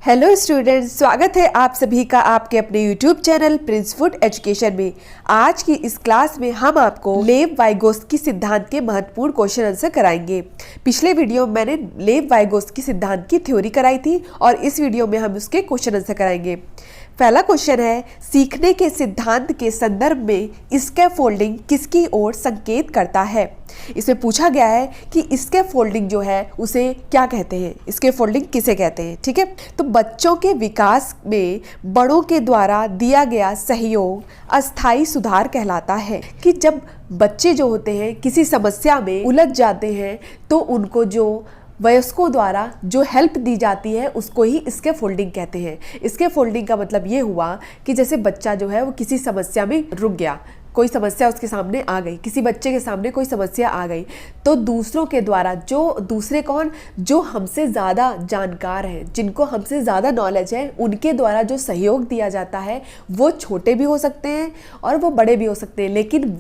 Hello students, स्वागत है आप सभी का आपके अपने YouTube channel Prince food education में। आज की इस क्लास में हम आपको लेव वाइगोस्की सिद्धांत के महत्वपूर्ण क्वेश्चन आंसर कराएंगे। पिछले वीडियो में मैंने लेव वाइगोस्की सिद्धांत की थ्योरी कराई थी और इस वीडियो में हम उसके क्वेश्चन आंसर कराएंगे। पहला क्वेश्चन है, सीखने के सिद्धांत के संदर्भ में स्कैफोल्डिंग किसकी ओर संकेत करता है। इसमें पूछा गया है कि स्कैफोल्डिंग जो है उसे क्या कहते हैं, स्कैफोल्डिंग किसे कहते हैं। ठीक है, तो बच्चों के विकास में बड़ों के द्वारा दिया गया सहयोग अस्थायी सुधार कहलाता है। कि जब बच्चे जो होते हैं किसी समस्या में उलझ जाते हैं तो उनको जो वयस्कों द्वारा जो हेल्प दी जाती है उसको ही स्कैफोल्डिंग कहते हैं। स्कैफोल्डिंग का मतलब ये हुआ कि जैसे बच्चा जो है वो किसी समस्या में रुक गया, कोई समस्या उसके सामने आ गई, किसी बच्चे के सामने कोई समस्या आ गई, तो दूसरों के द्वारा जो हमसे ज़्यादा जानकार हैं, जिनको हमसे ज़्यादा नॉलेज है, उनके द्वारा जो सहयोग दिया जाता है वो छोटे भी हो सकते हैं और वो बड़े भी हो सकते हैं, लेकिन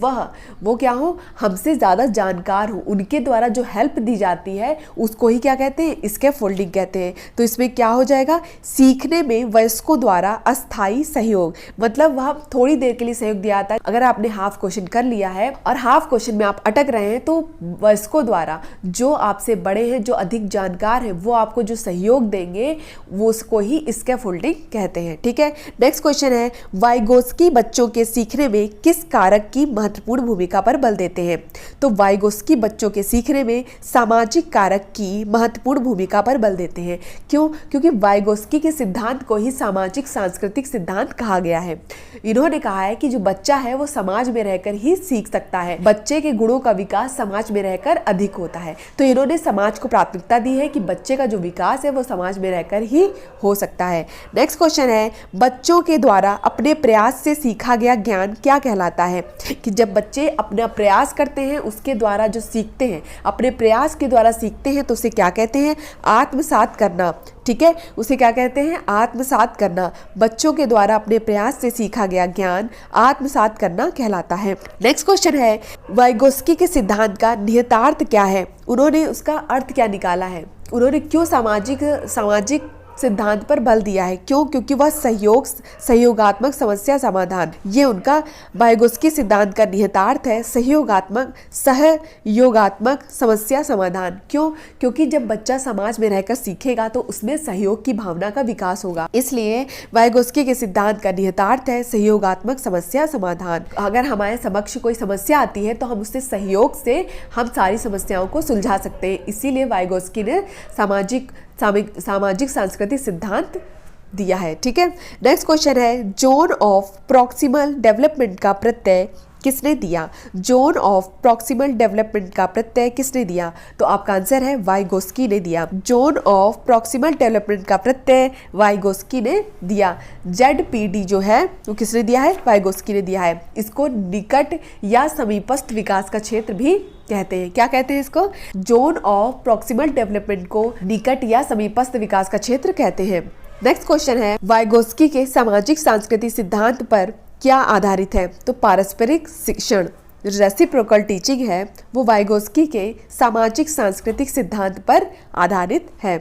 वो क्या हो, हमसे ज़्यादा जानकार हो, उनके द्वारा जो हेल्प दी जाती है उसको ही क्या कहते हैं, स्कैफोल्डिंग कहते हैं। तो इसमें क्या हो जाएगा, सीखने में वयस्कों द्वारा अस्थायी सहयोग, मतलब वह थोड़ी देर के लिए सहयोग दिया जाता है। अगर आपने हाफ क्वेश्चन कर लिया है और हाफ क्वेश्चन में आप अटक रहे हैं तो वयस्कों द्वारा जो आपसे बड़े हैं, जो अधिक जानकार हैं, वो आपको जो सहयोग देंगे वो उसको ही स्कैफोल्डिंग कहते हैं। ठीक है, नेक्स्ट क्वेश्चन है, वाइगोस्की बच्चों के सीखने में किस कारक की महत्वपूर्ण भूमिका पर बल देते हैं। तो वाइगोस्की बच्चों के सीखने में सामाजिक कारक की महत्वपूर्ण भूमिका पर बल देते हैं। क्यों? क्योंकि वाइगोस्की के सिद्धांत को ही सामाजिक सांस्कृतिक सिद्धांत कहा गया है। इन्होंने कहा है कि जो बच्चा है वो समाज में रहकर ही सीख सकता है, बच्चे के गुणों का विकास समाज में रहकर अधिक होता है। तो इन्होंने समाज को प्राथमिकता दी है कि बच्चे का जो विकास है वो समाज में रहकर ही हो सकता है। नेक्स्ट क्वेश्चन है, बच्चों के द्वारा अपने प्रयास से सीखा गया ज्ञान क्या कहलाता है। कि जब बच्चे अपना प्रयास करते हैं उसके द्वारा जो सीखते हैं, अपने प्रयास के द्वारा सीखते हैं, तो उसे क्या कहते हैं, आत्मसात करना। ठीक है, उसे क्या कहते हैं, आत्मसात करना। बच्चों के द्वारा अपने प्रयास से सीखा गया ज्ञान आत्मसात करना कहलाता है। नेक्स्ट क्वेश्चन है, वाइगोस्की के सिद्धांत का निहितार्थ क्या है। उन्होंने उसका अर्थ क्या निकाला है, उन्होंने क्यों सामाजिक सिद्धांत पर बल दिया है। क्यों? क्योंकि वह सहयोगात्मक समस्या समाधान, ये उनका वाइगोस्की सिद्धांत का निहितार्थ है, सहयोगात्मक समस्या समाधान। क्यों? क्योंकि जब बच्चा समाज में रहकर सीखेगा तो उसमें सहयोग की भावना का विकास होगा, इसलिए वाइगोस्की के सिद्धांत का निहितार्थ है सहयोगात्मक समस्या समाधान। अगर हमारे समक्ष कोई समस्या आती है तो हम उससे सहयोग से हम सारी समस्याओं को सुलझा सकते हैं, इसीलिए वाइगोस्की ने सामाजिक सांस्कृतिक सिद्धांत दिया है। ठीक है, नेक्स्ट क्वेश्चन है, जोन ऑफ प्रॉक्सिमल डेवलपमेंट का प्रत्यय किसने दिया। जोन ऑफ प्रॉक्सिमल डेवलपमेंट का प्रत्यय किसने दिया। तो आपका आंसर है वाइगोस्की ने दिया। जोन ऑफ प्रॉक्सिमल डेवलपमेंट का प्रत्यय वाइगोस्की ने दिया। ZPD जो है वो किसने दिया है, वाइगोस्की ने दिया है। इसको निकट या समीपस्थ विकास का क्षेत्र भी कहते हैं। क्या कहते हैं इसको, जोन ऑफ प्रॉक्सिमल डेवलपमेंट को निकट या समीपस्थ विकास का क्षेत्र कहते हैं। नेक्स्ट क्वेश्चन है, वाइगोस्की के सामाजिक सांस्कृतिक सिद्धांत पर क्या आधारित है। तो पारस्परिक शिक्षण, रेसिप्रोकल टीचिंग है, वो वाइगोस्की के सामाजिक सांस्कृतिक सिद्धांत पर आधारित है।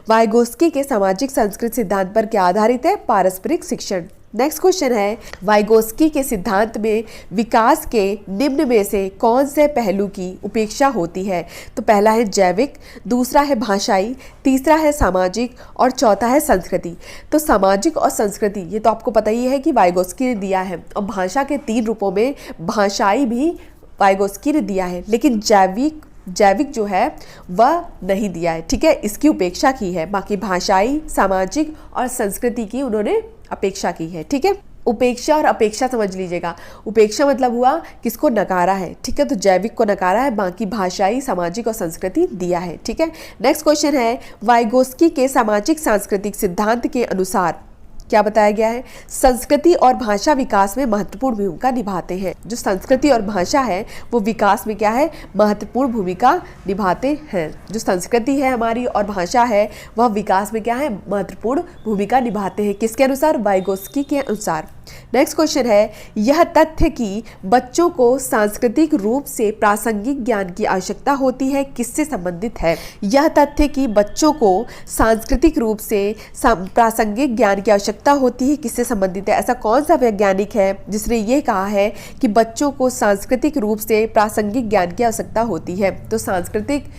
वाइगोस्की के सामाजिक सांस्कृतिक सिद्धांत पर क्या आधारित है, पारस्परिक शिक्षण। नेक्स्ट क्वेश्चन है, वाइगोस्की के सिद्धांत में विकास के निम्न में से कौन से पहलू की उपेक्षा होती है। तो पहला है जैविक, दूसरा है भाषाई, तीसरा है सामाजिक और चौथा है संस्कृति। तो सामाजिक और संस्कृति ये तो आपको पता ही है कि वाइगोस्की ने दिया है, और भाषा के 3 रूपों में भाषाई भी वाइगोस्की ने दिया है, लेकिन जैविक जो है वह नहीं दिया है। ठीक है, इसकी उपेक्षा की है, बाकी भाषाई, सामाजिक और संस्कृति की उन्होंने अपेक्षा की है। ठीक है, उपेक्षा और अपेक्षा समझ लीजिएगा। उपेक्षा मतलब हुआ किसको नकारा है। ठीक है, तो जैविक को नकारा है, बाकी भाषाई, सामाजिक और संस्कृति दिया है। ठीक है, नेक्स्ट क्वेश्चन है, वाइगोस्की के सामाजिक सांस्कृतिक सिद्धांत के अनुसार क्या बताया गया है, संस्कृति और भाषा विकास में महत्वपूर्ण भूमिका निभाते हैं। जो संस्कृति और भाषा है वो विकास में क्या है, महत्वपूर्ण भूमिका निभाते हैं। जो संस्कृति है हमारी और भाषा है वह विकास में क्या है, महत्वपूर्ण भूमिका निभाते हैं। किसके अनुसार, वाइगोस्की के अनुसार। नेक्स्ट क्वेश्चन है, यह तथ्य कि बच्चों को सांस्कृतिक रूप से प्रासंगिक ज्ञान की आवश्यकता होती है किससे संबंधित है? यह तथ्य कि बच्चों को सांस्कृतिक रूप से प्रासंगिक ज्ञान की आवश्यकता होती है किससे संबंधित है? ऐसा कौन सा वैज्ञानिक है जिसने ये कहा है कि बच्चों को सांस्कृतिक रूप से प्रासंगिक ज्ञान की आवश्यकता होती है? तो सांस्कृतिक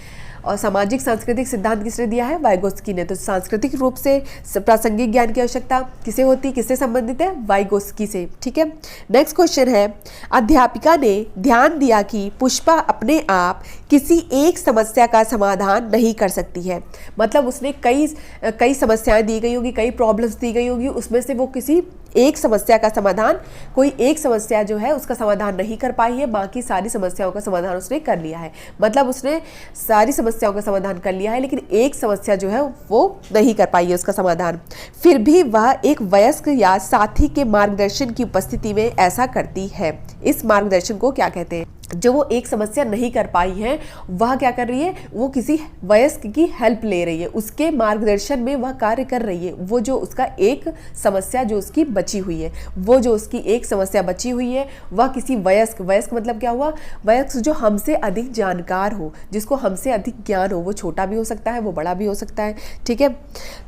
और सामाजिक सांस्कृतिक सिद्धांत किसने दिया है? वाइगोस्की ने। तो सांस्कृतिक रूप से प्रासंगिक ज्ञान की आवश्यकता किसे होती, किससे संबंधित है? वाइगोस्की से। ठीक है। नेक्स्ट क्वेश्चन है, अध्यापिका ने ध्यान दिया कि पुष्पा अपने आप किसी एक समस्या का समाधान नहीं कर सकती है। मतलब उसने कई समस्याएं दी गई होगी, कई प्रॉब्लम्स दी गई होगी, उसमें से वो किसी एक समस्या का समाधान, कोई एक समस्या जो है उसका समाधान नहीं कर पाई है, बाकी सारी समस्याओं का समाधान उसने कर लिया है। मतलब उसने सारी समस्याओं का समाधान कर लिया है, लेकिन एक समस्या जो है वो नहीं कर पाई है उसका समाधान। फिर भी वह एक वयस्क या साथी के मार्गदर्शन की उपस्थिति में ऐसा करती है। इस मार्गदर्शन को क्या कहते हैं? जो वो एक समस्या नहीं कर पाई है, वह क्या कर रही है? वो किसी वयस्क की हेल्प ले रही है, उसके मार्गदर्शन में वह कार्य कर रही है। वो जो उसका एक समस्या जो उसकी बची हुई है, वो जो उसकी एक समस्या बची हुई है, वह किसी वयस्क मतलब क्या हुआ? वयस्क जो हमसे अधिक जानकार हो, जिसको हमसे अधिक ज्ञान हो। वो छोटा भी हो सकता है, वो बड़ा भी हो सकता है। ठीक है।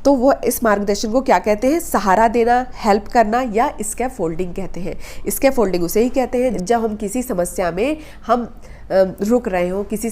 तो वो इस मार्गदर्शन को क्या कहते हैं? सहारा देना, हेल्प करना, या स्कैफोल्डिंग कहते हैं। स्कैफोल्डिंग उसे ही कहते हैं जब हम किसी समस्या में हम रुक रहे हो, किसी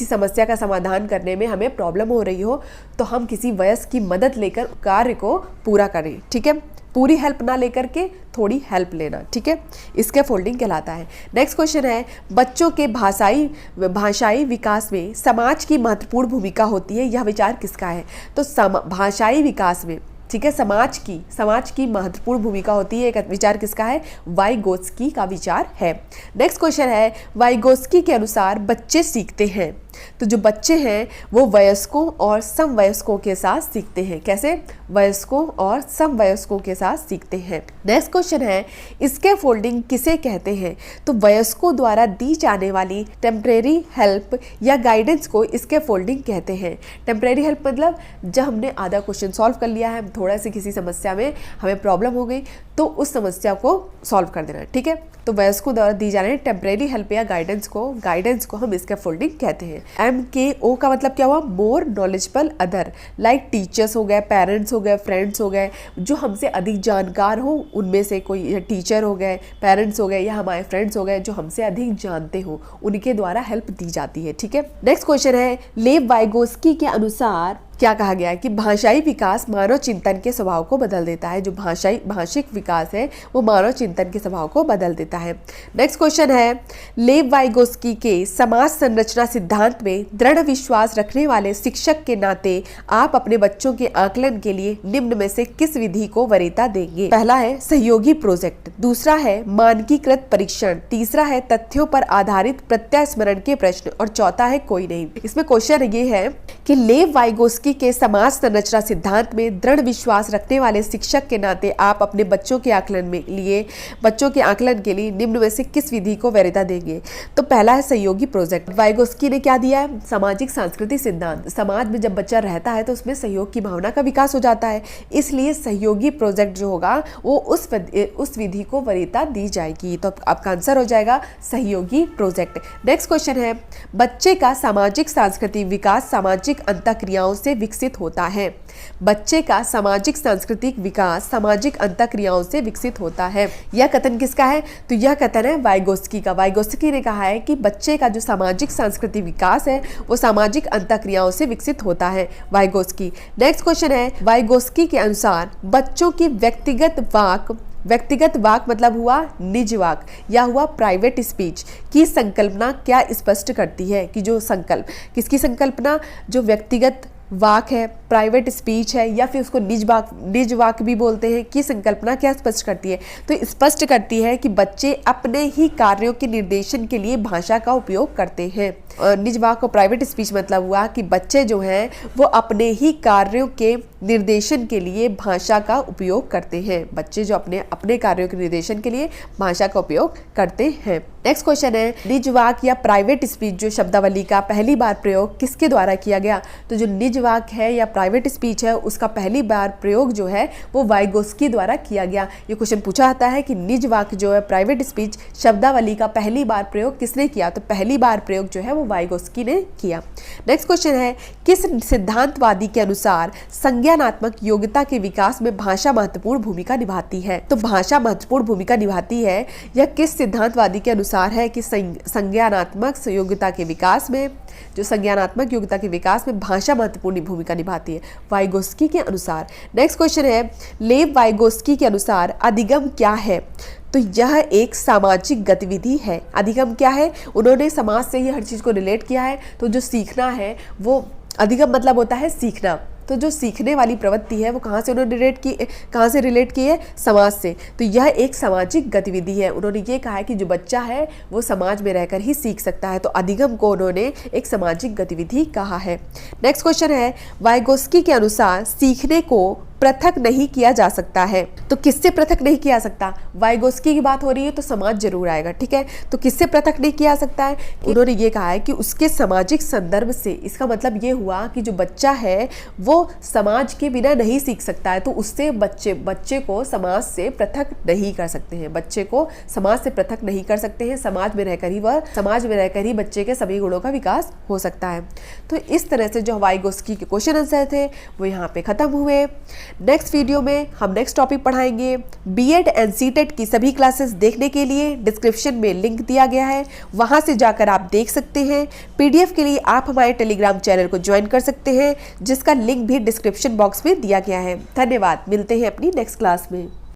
समस्या का समाधान करने में हमें प्रॉब्लम हो रही हो, तो हम किसी वयस्क की मदद लेकर कार्य को पूरा करें। ठीक है। पूरी हेल्प ना लेकर के थोड़ी हेल्प लेना। ठीक है। इसके फोल्डिंग कहलाता है। नेक्स्ट क्वेश्चन है, बच्चों के भाषाई विकास में समाज की महत्वपूर्ण भूमिका होती है, यह विचार किसका है? तो भाषाई विकास में, ठीक है, समाज की महत्वपूर्ण भूमिका होती है, एक विचार किसका है? वाइगोत्स्की का विचार है। नेक्स्ट क्वेश्चन है, वाइगोत्स्की के अनुसार बच्चे सीखते हैं। तो जो बच्चे हैं वो वयस्कों और समवयस्कों के साथ सीखते हैं। कैसे? वयस्कों और समवयस्कों के साथ सीखते हैं। नेक्स्ट क्वेश्चन है, स्कैफोल्डिंग किसे कहते हैं? तो वयस्कों द्वारा दी जाने वाली टेम्परेरी हेल्प या गाइडेंस को स्कैफोल्डिंग कहते हैं। टेम्परेरी हेल्प मतलब जब हमने आधा क्वेश्चन सॉल्व कर लिया है, थोड़ा सी किसी समस्या में हमें प्रॉब्लम हो गई, तो उस समस्या को सॉल्व कर देना। ठीक है। तो वयस्कों द्वारा दी जाने टेम्परेरी हेल्प या गाइडेंस को हम स्कैफोल्डिंग कहते हैं। MKO का मतलब क्या हुआ? More knowledgeable other, like teachers हो गए, पेरेंट्स हो गए, फ्रेंड्स हो गए, जो हमसे अधिक जानकार हो, उनमें से कोई टीचर हो गए, पेरेंट्स हो गए, या हमारे फ्रेंड्स हो गए जो हमसे अधिक जानते हो, उनके द्वारा हेल्प दी जाती है। ठीक है। नेक्स्ट क्वेश्चन है, लेव वाइगोस्की के अनुसार क्या कहा गया है? कि भाषाई विकास मानव चिंतन के स्वभाव को बदल देता है। जो भाषिक विकास है वो मानव चिंतन के स्वभाव को बदल देता है। नेक्स्ट क्वेश्चन है, लेव वाइगोस्की के समाज संरचना सिद्धांत में दृढ़ विश्वास रखने वाले शिक्षक के नाते आप अपने बच्चों के आकलन के लिए निम्न में से किस विधि को वरीयता देंगे? पहला है सहयोगी प्रोजेक्ट, दूसरा है मानकीकृत परीक्षण, तीसरा है तथ्यों पर आधारित प्रत्यास्मरण के प्रश्न, और चौथा है कोई नहीं। इसमें क्वेश्चन ये है कि लेव वाइगोस्की के समाज संरचना सिद्धांत में दृढ़ विश्वास रखने वाले शिक्षक के नाते आप अपने बच्चों के आकलन के लिए निम्न में से किस विधि को वरीयता देंगे? तो पहला है सहयोगी प्रोजेक्ट। वाइगोस्की ने क्या दिया है? सामाजिक सांस्कृतिक सिद्धांत। समाज में जब बच्चा रहता है तो उसमें सहयोग की भावना का विकास हो जाता है, इसलिए सहयोगी प्रोजेक्ट जो होगा वो उस विधि को वरीयता दी जाएगी। तो आपका आंसर हो जाएगा सहयोगी प्रोजेक्ट। नेक्स्ट क्वेश्चन है, बच्चे का सामाजिक सांस्कृतिक विकास सामाजिक अंतःक्रियाओं से विकसित होता है। बच्चे का सामाजिक सांस्कृतिक विकास सामाजिक अंतःक्रियाओं से विकसित होता है। यह कथन किसका है? तो यह कथन है वाइगोस्की का। वाइगोस्की ने कहा है कि बच्चे का जो सामाजिक सांस्कृतिक विकास है वो सामाजिक अंतःक्रियाओं से विकसित होता है। वाइगोस्की। नेक्स्ट क्वेश्चन है, वाइगोस्की के अनुसार बच्चों की व्यक्तिगत वाक मतलब हुआ निज वाक या हुआ प्राइवेट स्पीच की संकल्पना क्या स्पष्ट करती है? कि जो संकल्प, किसकी संकल्पना? जो व्यक्तिगत वाक है, प्राइवेट स्पीच है, या फिर उसको निज वाक भी बोलते हैं, की संकल्पना क्या स्पष्ट करती है? तो स्पष्ट करती है कि बच्चे अपने ही कार्यों के निर्देशन के लिए भाषा का उपयोग करते हैं। निज वाक और प्राइवेट स्पीच मतलब हुआ कि बच्चे जो हैं वो अपने ही कार्यों के निर्देशन के लिए भाषा का उपयोग करते हैं। बच्चे जो अपने अपने कार्यों के निर्देशन के लिए भाषा का उपयोग करते हैं। नेक्स्ट क्वेश्चन है, निज वाक्य या प्राइवेट स्पीच जो शब्दावली का पहली बार प्रयोग किसके द्वारा किया गया? तो जो निज वाक्य है या प्राइवेट स्पीच है उसका पहली बार प्रयोग जो है वो वाइगोस्की द्वारा किया गया। ये क्वेश्चन पूछा जाता है कि निज वाक्य जो है प्राइवेट स्पीच शब्दावली का पहली बार प्रयोग किसने किया? तो पहली बार प्रयोग जो है वो वाइगोस्की ने किया। नेक्स्ट क्वेश्चन है, किस सिद्धांतवादी के अनुसार संज्ञानात्मक योग्यता के विकास में भाषा महत्वपूर्ण भूमिका निभाती है? तो भाषा महत्वपूर्ण भूमिका निभाती है यह किस सिद्धांतवादी के अनुसार है कि संज्ञानात्मक योग्यता के विकास में भाषा महत्वपूर्ण भूमिका निभाती है? वाइगोस्की के अनुसार। नेक्स्ट क्वेश्चन है, लेव वाइगोस्की के अनुसार अधिगम क्या है? तो यह एक सामाजिक गतिविधि है। अधिगम क्या है? उन्होंने समाज से ही हर चीज़ को रिलेट किया है। तो जो सीखना है वो अधिगम मतलब होता है सीखना। तो जो सीखने वाली प्रवृत्ति है वो कहाँ से उन्होंने रिलेट की है? समाज से। तो यह एक सामाजिक गतिविधि है। उन्होंने ये कहा है कि जो बच्चा है वो समाज में रहकर ही सीख सकता है। तो अधिगम को उन्होंने एक सामाजिक गतिविधि कहा है। नेक्स्ट क्वेश्चन है, वाइगोस्की के अनुसार सीखने को पृथक नहीं किया जा सकता है। तो किससे पृथक नहीं किया सकता? वाइगोस्की की बात हो रही है तो समाज जरूर आएगा, ठीक है। तो किससे पृथक नहीं किया सकता है? उन्होंने ये कहा है कि उसके सामाजिक संदर्भ से। इसका मतलब ये हुआ कि जो बच्चा है वो समाज के बिना नहीं सीख सकता है। तो उससे बच्चे को समाज से पृथक नहीं कर सकते हैं। बच्चे को समाज से पृथक नहीं कर सकते हैं। समाज में रहकर ही बच्चे के सभी गुणों का विकास हो सकता है। तो इस तरह से जो वाइगोस्की के क्वेश्चन आंसर थे वो यहाँ पे खत्म हुए। नेक्स्ट वीडियो में हम नेक्स्ट टॉपिक पढ़ाएंगे। बीएड एंड सीटेट की सभी क्लासेस देखने के लिए डिस्क्रिप्शन में लिंक दिया गया है, वहां से जाकर आप देख सकते हैं। पीडीएफ के लिए आप हमारे टेलीग्राम चैनल को ज्वाइन कर सकते हैं जिसका लिंक भी डिस्क्रिप्शन बॉक्स में दिया गया है। धन्यवाद, मिलते हैं अपनी नेक्स्ट क्लास में।